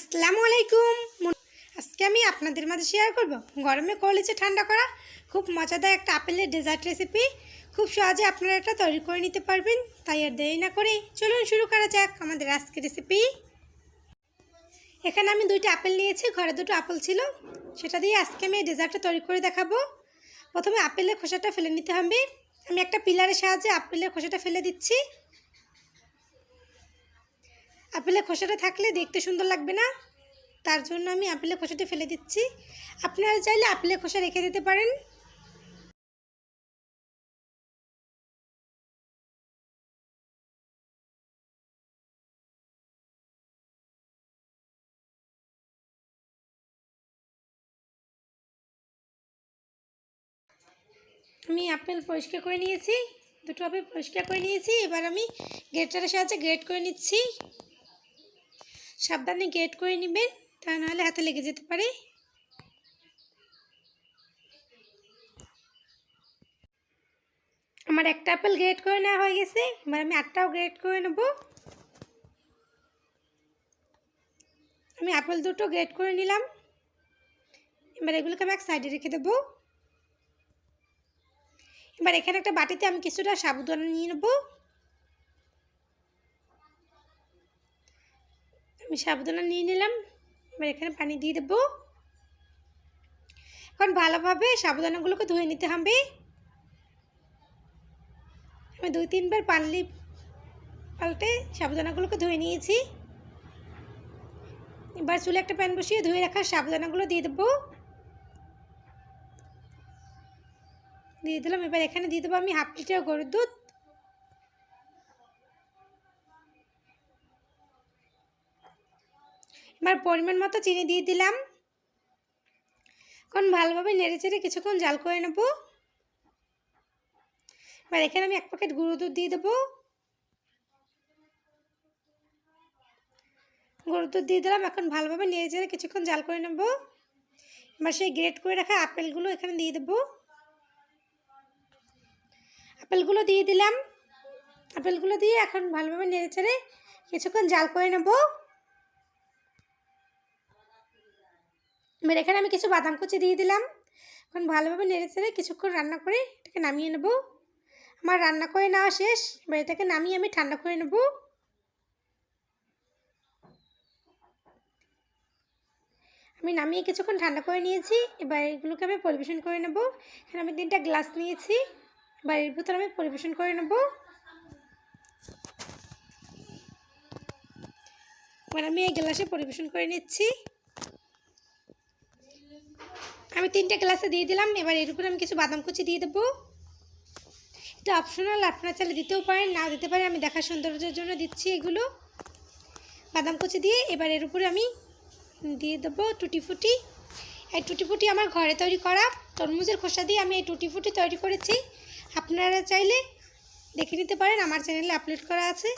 আসসালামু আলাইকুম। আজকে আমি আপনাদের মাঝে শেয়ার করব গরমে কলিজা ঠান্ডা করা খুব মজাদার একটা আপেলের ডেজার্ট রেসিপি। খুব সহজে আপনারা এটা তৈরি করে নিতে পারবেন। তাই আর দেরি না করে চলুন শুরু করা যাক আমাদের আজকের রেসিপি। এখানে আমি দুইটা আপেল নিয়েছি, ঘরে দুটো আপেল ছিল, সেটা দিয়ে আজকে আমি এই ডেজার্টটা তৈরি করে দেখাবো। প্রথমে আপেলের খোসাটা ফেলে নিতে হবে। আমি একটা পিলারের সাহায্যে আপেলের খোসাটা ফেলে দিচ্ছি। আপেলের খোসাটা থাকলে দেখতে সুন্দর লাগবে না, তার জন্য আমি আপেলের খোসাটা ফেলে দিচ্ছি। আপনারা চাইলে আপেলের খোসা রেখে দিতে পারেন। আমি আপেল পরিষ্কার করে নিয়েছি, দুটো আপেল পরিষ্কার করে নিয়েছি। এবার আমি গ্রেটারের সাহায্যে গ্রেট করে নিচ্ছি। সাবধানে গ্রেট করে নেবেন, তা নাহলে হাতে লেগে যেতে পারে। আমার একটা আপেল গ্রেট করে নেওয়া হয়ে গেছে, এবার আমি আটটাও গ্রেট করে নেব। আমি আপেল দুটো গ্রেট করে নিলাম, এবার এগুলোকে আমি এক সাইডে রেখে দেবো। এবার এখানে একটা বাটিতে আমি কিছুটা সাবুদানা নিয়ে নেব। আমি সাবুদানা নিয়ে নিলাম, এবার এখানে পানি দিয়ে দেবো। এখন ভালোভাবে সাবুদানাগুলোকে ধুয়ে নিতে হবে। আমি 2-3 বার পাল্টে সাবুদানাগুলোকে ধুয়ে নিয়েছি। এবার চুলে একটা প্যান বসিয়ে ধুয়ে রাখা সাবুদানাগুলো দিয়ে দেবো। দিয়ে দিলাম। এবার এখানে দিয়ে দেবো আমি 1/2 লিটার গরুর দুধ। এবার পরিমাণ মতো চিনি দিয়ে দিলাম। এখন ভালোভাবে নেড়ে চেড়ে কিছুক্ষণ জাল করে নেব। এবার এখানে আমি 1 প্যাকেট গুঁড়ো দুধ দিয়ে দেবো। গুঁড়ো দুধ দিয়ে দিলাম। এখন ভালোভাবে নেড়ে চেড়ে কিছুক্ষণ জাল করে নেব। এবার সেই গ্রেট করে রাখা আপেলগুলো এখানে দিয়ে দেবো। আপেলগুলো দিয়ে দিলাম। আপেলগুলো দিয়ে এখন ভালোভাবে নেড়ে চেড়ে কিছুক্ষণ জাল করে নেব। এবার এখানে আমি কিছু বাদাম কুচি দিয়ে দিলাম। এখন ভালোভাবে নেড়ে চেড়ে কিছুক্ষণ রান্না করে এটাকে নামিয়ে নেব। আমার রান্না করে নেওয়া শেষ। এবার এটাকে নামিয়ে আমি ঠান্ডা করে নেব। আমি নামিয়ে কিছুক্ষণ ঠান্ডা করে নিয়েছি। এবার এগুলোকে আমি পরিবেশন করে নেব। এখানে আমি 3টা গ্লাস নিয়েছি, এবার এর ভিতরে আমি পরিবেশন করে নেব। এবার আমি এই গ্লাসে পরিবেশন করে নিচ্ছি। আমি 3টে গ্লাসে দিয়ে দিলাম। এবার এর উপরে আমি কিছু বাদাম কুচি দিয়ে দেবো। এটা অপশনাল, আপনারা চাইলে দিতেও পারেন, না দিতে পারেন। আমি দেখার সৌন্দর্যের জন্য দিচ্ছি এগুলো বাদাম কুচি দিয়ে। এবার এর উপরে আমি দিয়ে দেবো টুটি ফুটি। এই টুটি ফুটি আমার ঘরে তৈরি করা তরমুজের খোসা দিয়ে আমি এই টুটি ফুটি তৈরি করেছি। আপনারা চাইলে দেখে নিতে পারেন, আমার চ্যানেলে আপলোড করা আছে।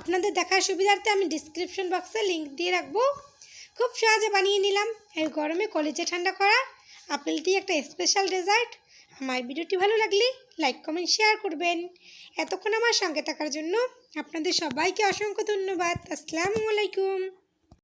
আপনাদের দেখার সুবিধার্থে আমি ডিসক্রিপশন বক্সে লিঙ্ক দিয়ে রাখবো। খুব সহজে বানিয়ে নিলাম এই গরমে কলিজা ঠান্ডা করা আপেলটি একটা স্পেশাল ডেজার্ট। আমার ভিডিওটি ভালো লাগলে লাইক কমেন্ট শেয়ার করবেন। এতক্ষণ আমার সঙ্গে থাকার জন্য আপনাদের সবাইকে অসংখ্য ধন্যবাদ। আসসালামু আলাইকুম।